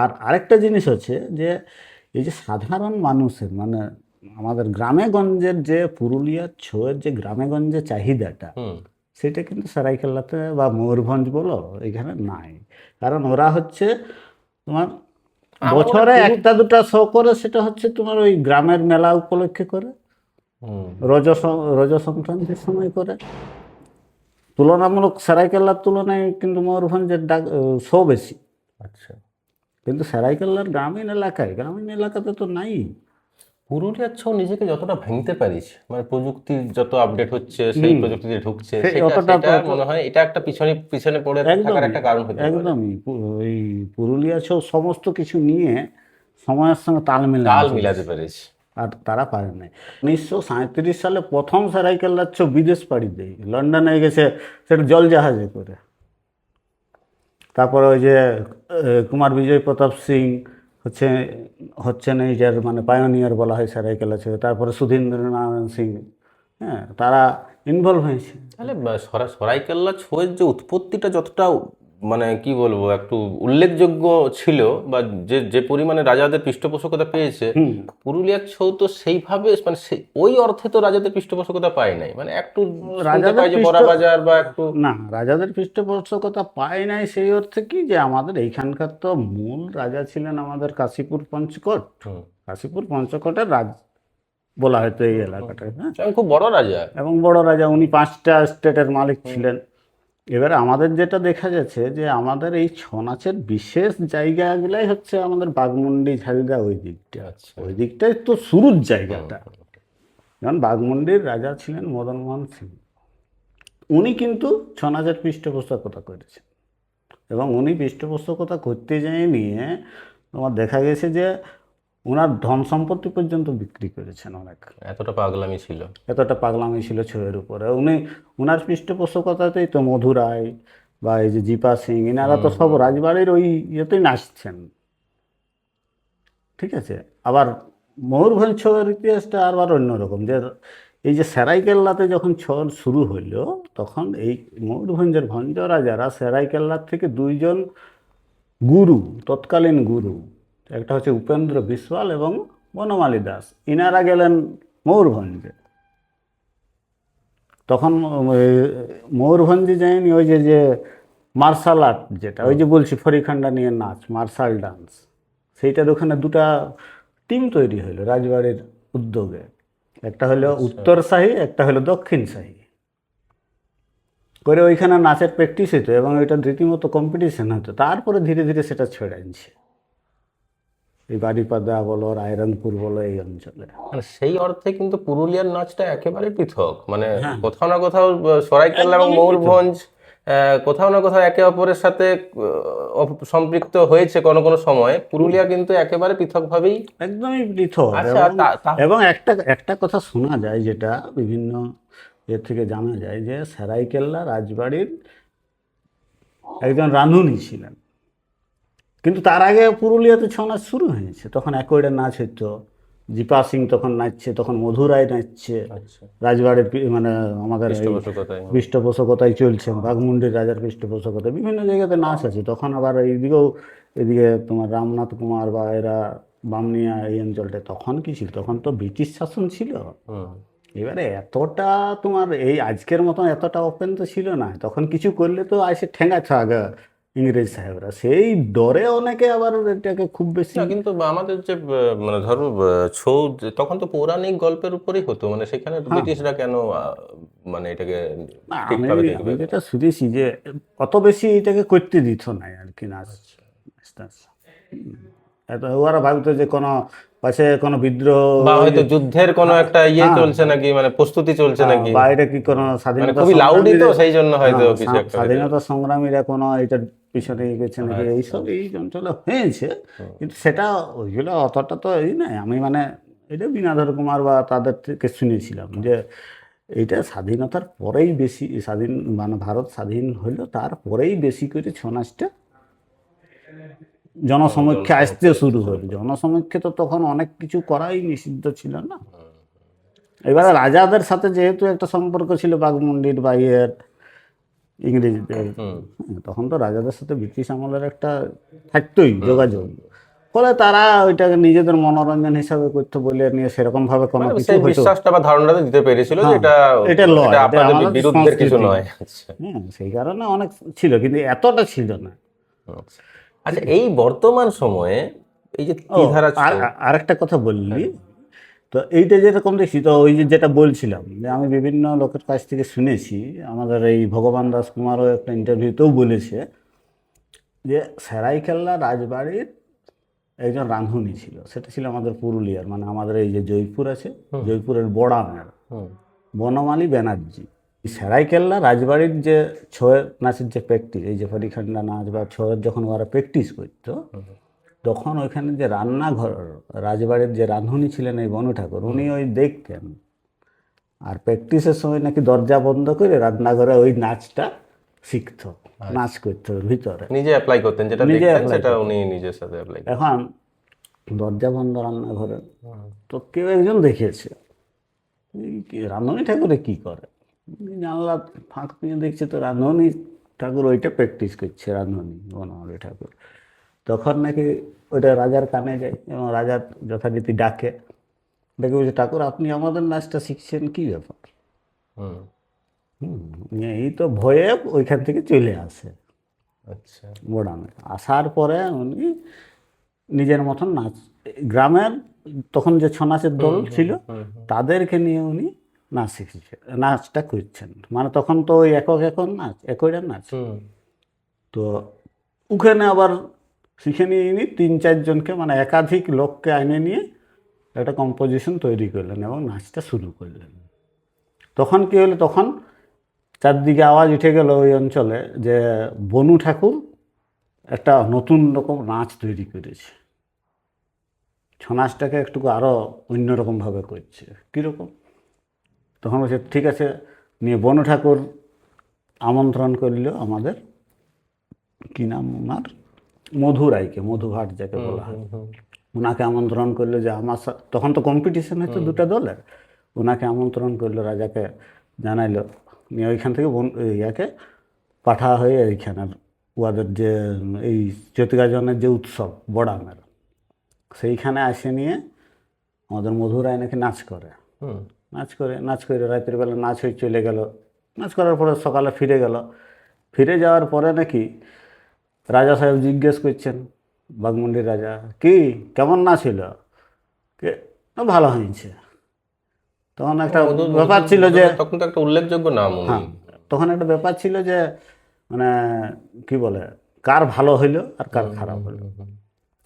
আর আরেকটা জিনিস হচ্ছে যে এই যে সাধারণ মানুষের মানে আমাদের গ্রামে গঞ্জের যে পুরুলিয়ার ছৌয়ের যে গ্রামে গঞ্জে চাহিদাটা, সেটা কিন্তু সরাইকেল্লাতে বা ময়ূরভঞ্জ বলো এখানে নাই। কারণ ওরা হচ্ছে তোমার বছরে একটা দুটা শো করে, সেটা হচ্ছে তোমার ওই গ্রামের মেলা উপলক্ষে করে, রজ সংক্রান্তির সময় করে। তুলনামূলক সরাইকেল্লার তুলনায় কিন্তু ময়ূরভঞ্জের শো বেশি। আচ্ছা, কিন্তু সরাইকেল্লার গ্রামীণ এলাকাতে তো নাই। পুরুলিয়ার ছৌ নিজেকে যতটা ভাঙতে পারিস, মানে প্রযুক্তির যত আপডেট হচ্ছে সেই প্রযুক্তিতে ঢুকছে, সেটা মনে হয় এটা একটা পিছনে পিছনে পড়ে থাকার একটা কারণ হতে পারে। একদমই ওই পুরুলিয়া ছৌ সমস্ত কিছু নিয়ে সময়ের সঙ্গে তাল মিলাতে পারিস। আর তারা পারে নাই। 1937 সালে প্রথম সরাইকেল্লার ছৌ বিদেশ পাড়ি দেয়, লন্ডনে গেছে, সেটা জল জাহাজে করে। তারপরে ওই যে কুমার বিজয় প্রতাপ সিং হচ্ছেন এইটার মানে পায়োনিয়ার বলা হয় সরাইকেল্লা ছৌ। তারপরে সুধীন্দ্রনারায়ণ সিং, হ্যাঁ, তারা ইনভলভ হয়েছে। তাহলে সরাইকেল্লা ছৌয়ের যে উৎপত্তিটা যতটা মানে কি বলবো একটু উল্লেখযোগ্য ছিল, বা যে যে পরিমাণে রাজাদের পৃষ্ঠপোষকতা পেয়েছে, পুরুলিয়ার ছৌ তো সেইভাবে মানে ওই অর্থে তো রাজাদের পৃষ্ঠপোষকতা পায় নাই। মানে একটু বড়া বাজার বা একটু না, রাজাদের পৃষ্ঠপোষকতা পায় নাই সেই অর্থে কি যে আমাদের এইখানকার তো মূল রাজা ছিলেন আমাদের কাশীপুর পঞ্চকোট। কাশীপুর পঞ্চকোটের রাজ বলা হয়তো এই এলাকাটায়, হ্যাঁ, খুব বড় রাজা এবং বড় রাজা। উনি 5টা স্টেটের মালিক ছিলেন। এবারে আমাদের যেটা দেখা যাচ্ছে যে আমাদের এই ছৌ নাচের বিশেষ জায়গাগুলাই হচ্ছে আমাদের বাঘমুন্ডি, ঝালদা, ওই দিকটা। ওই দিকটাই তো শুরুর জায়গাটা। যেমন বাঘমুন্ডির রাজা ছিলেন মদন মোহন সিং, উনি কিন্তু ছৌ নাচের পৃষ্ঠপোষকতা করেছেন। এবং উনি পৃষ্ঠপোষকতা করতে যেয়ে নিয়ে তোমার দেখা গেছে যে ওনার ধন সম্পত্তি পর্যন্ত বিক্রি করেছেন অনেক। এতটা পাগলামি ছিল ছৌয়ের উপরে। ওনার পৃষ্ঠপোষকতাতেই তো মধুরায় বা এই যে জিপা সিং, এনারা তো সব রাজবাড়ির ওই ইয়েতেই নাচছেন। ঠিক আছে। আবার ময়ূরভঞ্জ ছৌয়ের ইতিহাসটা আবার অন্যরকম, যে এই যে সেরাইকেল্লাতে যখন ছৌ শুরু হইল, তখন এই ময়ূরভঞ্জের ভঞ্জ রাজারা সেরাইকেল্লার থেকে 2জন গুরু, তৎকালীন গুরু, একটা হচ্ছে উপেন্দ্র বিশওয়াল এবং বনমালী দাস, ইনারা গেলেন ময়ূরভঞ্জে। তখন ময়ূরভঞ্জে যায়নি ওই যে মার্শাল আর্ট, যেটা ওই যে বলছি ফরিখান্ডা নিয়ে নাচ, মার্শাল ডান্স, সেইটার ওখানে 2টা টিম তৈরি হলো রাজবাড়ির উদ্যোগে। একটা হলো উত্তর শাহী, একটা হলো দক্ষিণ শাহী করে। ওইখানে নাচের প্র্যাকটিস হতো এবং ওইটা রীতিমতো কম্পিটিশন হতো। তারপরে ধীরে ধীরে সেটা ছেড়ে আনছে এই বাড়িপাদা বলো, রায়রংপুর বলো, এই অঞ্চলে। মানে সেই অর্থে কিন্তু পুরুলিয়ার নাচটা একেবারে পৃথক। মানে কোথাও না কোথাও সরাইকেল্লা এবং ময়ূরভঞ্জ কোথাও না কোথাও একে অপরের সাথে সম্পৃক্ত হয়েছে কোনো কোনো সময়। পুরুলিয়া কিন্তু একেবারে পৃথকভাবেই, একদমই পৃথক। এবং একটা কথা শোনা যায়, যেটা বিভিন্ন এর থেকে জানা যায়, যে সরাইকেল্লা রাজবাড়ির একজন রাঁধুনি ছিলেন। কিন্তু তার আগে পুরুলিয়াতে ছৌ নাচ শুরু হয়েছে, তখন একইটা নাচ হইতো। জিপা সিং তখন নাচছে, তখন মধুরায় নাচছে রাজবাড়ির, মানে আমাদের পৃষ্ঠপোষকতায় চলছে। বাঘমুন্ডির রাজার পৃষ্ঠপোষকতায় বিভিন্ন জায়গাতে নাচ আছে। তখন আবার এদিকে তোমার রামনাথ কুমার বা এরা বামনিয়া এই অঞ্চলটা, তখন কি ছিল, তখন তো ব্রিটিশ শাসন ছিল। এবারে এতটা তোমার এই আজকের মতন এতটা ওপেন তো ছিল না। তখন কিছু করলে তো আসে ঠেঙ্গাচ্ছে আগে ইংরেজ সাহেবরা, সেই ডরে অনেকে আবার এটাকে খুব বেশি। কিন্তু আমাদের যে মানে ধরো ছৌ তখন তো পৌরাণিক গল্পের উপরেই হতো, মানে সেখানে ব্রিটিশরা কেন মানে এটাকে ঠিকভাবে দেখবে? আমি যেটা শুনেছি যে অত বেশি এটাকে করতে দিত না আর কি, নাচ। ওরা ভাবতো যে কোনো পাশে কোনো বিদ্রোহ বা হয়তো যুদ্ধের কোনো একটা চলছে নাকি, মানে প্রস্তুতি চলছে নাকি, বাইরে কি কোনো স্বাধীনতা খুবই লাউডি, তো সেই জন্য হয়তো স্বাধীনতা সংগ্রামীরা কোনো এটার পিছনে গেছে নাকি, এইসব এই অঞ্চলে হয়েছে। কিন্তু সেটা ওইগুলো অতটা তো এই নয়। আমি মানে এটা বীণাধর কুমার বা তাদের থেকে শুনেছিলাম যে এইটা স্বাধীনতার পরেই বেশি, মানে ভারত স্বাধীন হইলো তারপরেই বেশি করে ছৌ নাচটা জনসমক্ষে আসতে শুরু হলো। জনসমক্ষে তো তখন অনেক কিছু করাই নিষিদ্ধ ছিল না। এবারে রাজাদের সাথে যেহেতু একটা সম্পর্ক ছিল বাঘমুন্ডির বা ইয়ের, ইংরেজদের। তখন তো রাজাদের সাথে ব্রিটিশ আমলের একটা থাকতোই যোগাযোগ, ফলে তারা ওইটাকে নিজেদের মনোরঞ্জন হিসাবে করতে বলে নিয়ে সেরকম ভাবে কোনো মানে কিছু সেই হয়তো বিশ্বাসটা বা ধারণাটা দিতে পেরেছিল যে হ্যাঁ, এটা এটা লয়, এটা এটা আপনাদের আমাদের বিরুদ্ধের কিছু সংস্কৃতি। নয়। আচ্ছা হ্যাঁ, সেই কারণে অনেক ছিল, কিন্তু এতটা ছিল না। আচ্ছা। আচ্ছা, এই বর্তমান সময়ে এই যে ও, ত্রিধারা আর ছৌ, আরেকটা কথা বললি, তো এইটা যেরকম দেখছি, তো ওই যে যেটা বলছিলাম যে আমি বিভিন্ন লোকের কাছ থেকে শুনেছি, আমাদের এই ভগবান দাস কুমারও একটা ইন্টারভিউতেও বলেছে যে সেরাইকেল্লা রাজবাড়ির একজন রাঁধুনি ছিল, সেটা ছিল আমাদের পুরুলিয়ার, মানে আমাদের এই যে জয়পুর আছে, জয়পুরের বড়ামের বনমালী ব্যানার্জি। সেরাইকেল্লা রাজবাড়ির যে ছৌ নাচের যে প্র্যাকটিস, এই যে ফরিখান্ডা নাচ বা ছৌয়ের যখন ওরা প্র্যাকটিস করতো, তখন ওইখানে যে রান্নাঘর, রাজবাড়ির যে রাঁধুনি ছিলেন এই বনু ঠাকুর, উনি ওই দেখতেন, আর প্র্যাকটিসের সময় নাকি দরজা বন্ধ করে রান্নাঘরে ওই নাচটা শিখতো, নাচ করতো ওর ভিতরে, নিজে অ্যাপ্লাই করতেন, যেটা নিজে দেখতেন apply সেটা করতেন। উনি নিজের সাথে অ্যাপ্লাই করতেন। এখন দরজা বন্ধ রান্নাঘরে, তো কেউ একজন দেখেছে রাঁধুনি ঠাকুরে কি করে, জানলা ফাঁক নিয়ে দেখছে তো রাঁধুনি ঠাকুর ওইটা প্র্যাকটিস করছে, রাঁধুনি বনমালী ঠাকুর। তখন নাকি ওইটা রাজার কানে যায় এবং রাজার যথারীতি ডাকে, ডেকে বলছে ঠাকুর আপনি আমাদের নাচটা শিখছেন, কি ব্যাপার? হুম, এই তো ভয়ে ওইখান থেকে চলে আসে আচ্ছা বোড়ামে। আসার পরে উনি নিজের মতন নাচ, গ্রামের তখন যে ছৌ নাচের দল ছিল তাদেরকে নিয়ে উনি নাচ শিখছে, নাচটা করছেন, মানে তখন তো ওই একক একক নাচ, একইটা নাচ। তো ওখানে আবার শিখে নিয়ে ইনি 3-4 জনকে, মানে একাধিক লোককে আইনে নিয়ে একটা কম্পোজিশন তৈরি করলেন এবং নাচটা শুরু করলেন। তখন কি হলো, তখন চারদিকে আওয়াজ উঠে গেল ওই অঞ্চলে যে বনু ঠাকুর একটা নতুন রকম নাচ তৈরি করেছে, ছৌ নাচটাকে একটু আরও অন্যরকমভাবে করছে। কীরকম? তখন বলছে ঠিক আছে, নিয়ে বনু ঠাকুর আমন্ত্রণ করল আমাদের, কি নাম ওনার, মধুরাইকে, মধুঘাট যাকে বলা হয়, ওনাকে আমন্ত্রণ করলো যে আমার তখন তো কম্পিটিশন হতো দুটো দলের, ওনাকে আমন্ত্রণ করলো, রাজাকে জানাইলো, নিয়ে ওইখান থেকে ইয়াকে পাঠা হয়ে এইখানের ওদের যে এই চৈতগাজনের যে উৎসব বড়ামের, সেইখানে আসে নিয়ে আমাদের মধুরাই নাকি নাচ করে, নাচ করে রাতের বেলা নাচ হয়ে চলে গেল। নাচ করার পরে সকালে ফিরে গেল, ফিরে যাওয়ার পরে নাকি রাজা সাহেব জিজ্ঞেস করছেন, বাঘমুন্ডির রাজা, কি কেমন নাচ ছিল? কে না, ভালো হয়েছে। তখন একটা ব্যাপার ছিল যে, তখন তো একটা উল্লেখযোগ্য নাম উনি। হ্যাঁ, তখন একটা ব্যাপার ছিল যে মানে কি বলে, কার ভালো হইলো আর কার খারাপ হইলো,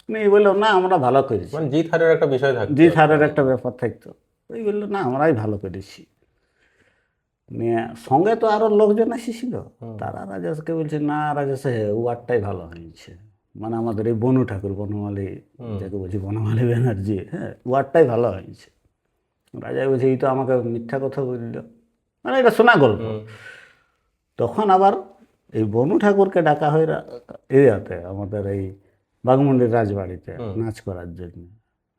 এই বললো না আমরা ভালো করেছি, মানে জিত হারের একটা বিষয় থাকতো, জিত হারের একটা ব্যাপার থাকতো। ওই বললো না আমরাই ভালো করেছি। নিয়ে সঙ্গে তো আরো লোকজন এসেছিল, তারা রাজাকে বলছে না রাজা সাহেব ওয়ারটাই ভালো হয়েছে, মানে আমাদের এই বনু ঠাকুর বনমালী যাকে বলছি, বনমালী ব্যানার্জি, হ্যাঁ ওয়ারটাই ভালো হয়েছে। রাজা বলছে এই তো আমাকে মিথ্যা কথা বলল, মানে এটা শোনা গল্প। তখন আবার এই বনু ঠাকুরকে ডাকা হয় এরিয়াতে, আমাদের এই বাঘমুন্ডির রাজবাড়িতে নাচ করার জন্য।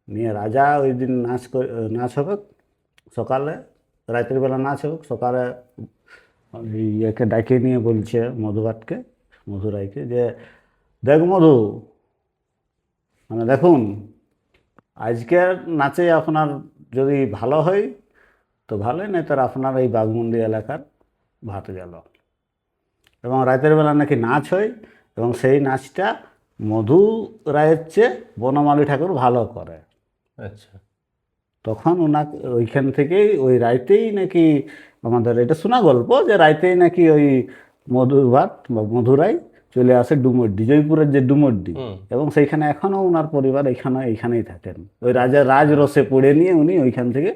নিয়ে রাজা ওই দিন নাচ হবে সকালে, রাতের বেলা নাচ হোক, সকালে ইয়েকে ডাকে নিয়ে বলছে মধুঘাটকে, মধুরাইকে, যে দেখ মধু, মানে দেখুন আজকের নাচে আপনার যদি ভালো হয় তো ভালোই, নয় তার আপনার এই বাঘমুন্ডি এলাকার ভাত গেল। এবং রাতের বেলা নাকি নাচ হয় এবং সেই নাচটা মধু রায়ের চেয়ে বনমালী ঠাকুর ভালো করে। আচ্ছা, তখন ওনাকে ওইখান থেকেই ওই রাইতেই নাকি, আমাদের এটা শোনা গল্প যে রাইতেই নাকি ওই মধুভাট বা মধুরাই চলে আসে ডুমুরডি, জয়পুরের যে ডুমুরডি, এবং সেইখানে এখনও ওনার পরিবার এইখানেই থাকেন। ওই রাজার রাজরসে পড়ে নিয়ে উনি ওইখান থেকে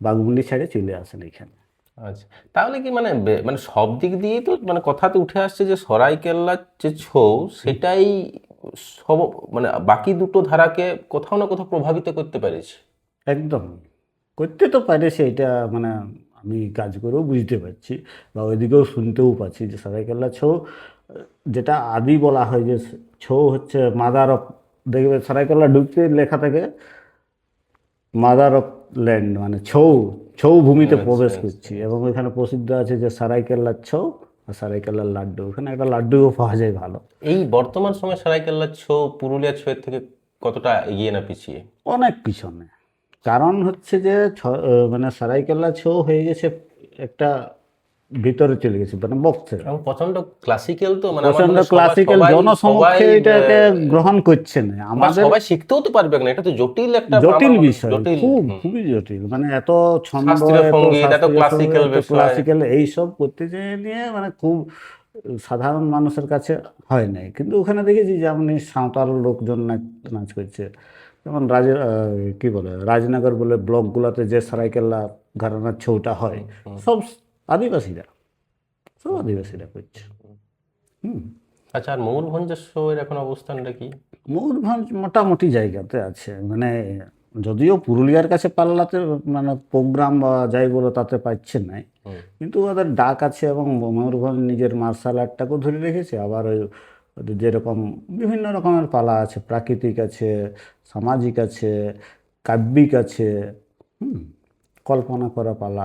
বাঘমুন্ডি ছেড়ে চলে আসেন এইখানে। আচ্ছা, তাহলে কি মানে মানে সব দিক দিয়েই তো মানে কথাতে উঠে আসছে যে সরাইকেল্লার যে ছৌ সেটাই সব মানে বাকি দুটো ধারাকে কোথাও না কোথাও প্রভাবিত করতে পেরেছে। একদম করতে তো পারে সেইটা, মানে আমি কাজ করেও বুঝতে পারছি বা ওইদিকেও শুনতেও পাচ্ছি যে সারাইকেল্লা ছৌ, যেটা আদি বলা হয় যে ছৌ হচ্ছে মাদার অফ, দেখবে সারাইকেল্লা ঢুকতে লেখা থাকে মাদার অফ ল্যান্ড, মানে ছৌ, ছৌ ভূমিতে প্রবেশ করছি, এবং ওইখানে প্রসিদ্ধ আছে যে সারাইকেল্লার ছৌ আর সারাইকেল্লার লাড্ডু, ওখানে একটা লাড্ডুও পাওয়া যায় ভালো। এই বর্তমান সময় সারাইকেল্লার ছৌ পুরুলিয়ার ছৌয়ের থেকে কতটা এগিয়ে না পিছিয়ে? অনেক পিছনে। কারণ হচ্ছে যে মানে সারাইকেল্লা ছৌ হয়ে গেছে একটা ভিতরে চলে গেছে, মানে বক্সে এবং প্রচন্ড ক্লাসিক্যাল, তো মানে আমার প্রচন্ড মনে হয় ক্লাসিক্যাল, সবাই জনসমক্ষে এটাকে গ্রহণ করছে না। আমাদের সবাই শিখতেও তো পারবে না, এটা তো জটিল একটা জটিল আমার বিষয়, জটিল। খুবই জটিল, মানে এত ছন্দ, শাস্ত্রীয় এত সঙ্গীত, এত ক্লাসিক্যাল বিষয়। ক্লাসিক্যাল এইসব করতে যেয়ে নিয়ে মানে খুব সাধারণ মানুষের কাছে হয় নাই। কিন্তু ওখানে দেখেছি যে আপনি সাঁওতাল লোকজন নাচ করছে, যেমন কি বলে রাজনগর বলে ব্লকগুলোতে যে সারাইকেল্লা ঘরানার ছৌটা হয়, সব আদিবাসীরা, সব আদিবাসীরা করছে। হুম। আচ্ছা, আর ময়ূরভঞ্জের শো এর এখন অবস্থানটা কি? ময়ূরভঞ্জ মোটামুটি জায়গাতে আছে, মানে যদিও পুরুলিয়ার কাছে পাল্লাতে মানে প্রোগ্রাম বা যাই বলো তাতে পাচ্ছে নাই, কিন্তু ওদের ডাক আছে। এবং ময়ূরভঞ্জ নিজের মার্শাল আর্টটাকেও ধরে রেখেছে। আবার ওই ওদের যেরকম বিভিন্ন রকমের পালা আছে, প্রাকৃতিক আছে, সামাজিক আছে, কাব্যিক আছে, কল্পনা করা পালা।